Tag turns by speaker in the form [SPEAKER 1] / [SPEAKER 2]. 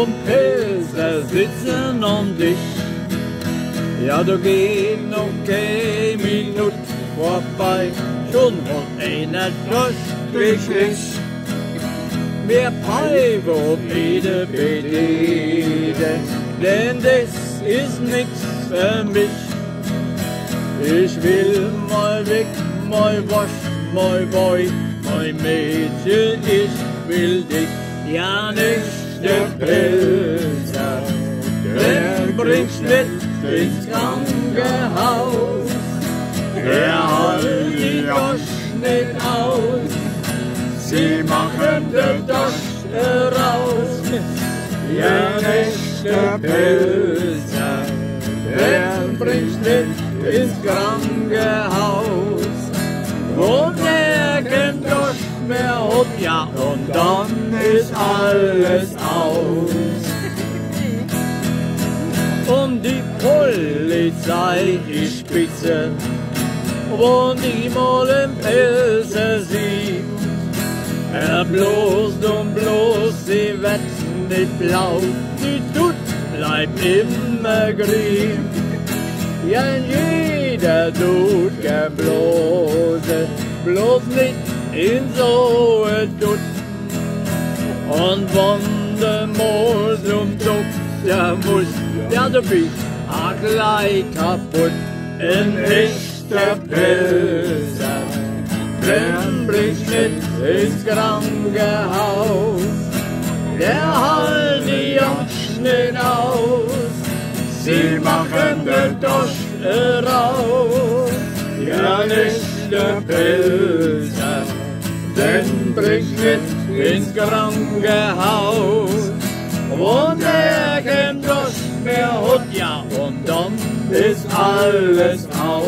[SPEAKER 1] Und Pilze sitzen um dich. Ja, da geht noch keine Minute vorbei, schon von einer durchgeschickt. Mehr Pfeife auf jede Bedede, denn das ist nix für mich. Ich will mal weg, mal wasch, mal boy, mein Mädchen, ich will dich. Ja, nicht der Pilzer, der bringt's mit ins Krankenhaus. Der hält die Dosch nicht aus, sie machen den Dosch raus. Ja, nicht der Pilzer, der bringt's mit ins Krankenhaus. Und der kein Dosch mehr hat, ja, und dann ist alles aus. Und die Polizei, die Spitze, wo niemand im Pilze sieht, bloß und bloß, sie wird nicht blau, die tut, bleibt immer grün. Ja, jeder tut gern bloß nicht in so tut. Und wenn der Mol zum Doktor muss, ja, du bist auch gleich kaputt. Ein echter Pilzer, der bricht mit ins Krankenhaus. Der hält die Jungs nicht aus, sie machen den Dosch raus. Ja, nicht der Pilzer, den bricht mit ins Krankenhaus. Und der kein Dosch mehr hat, ja, und dann ist alles aus.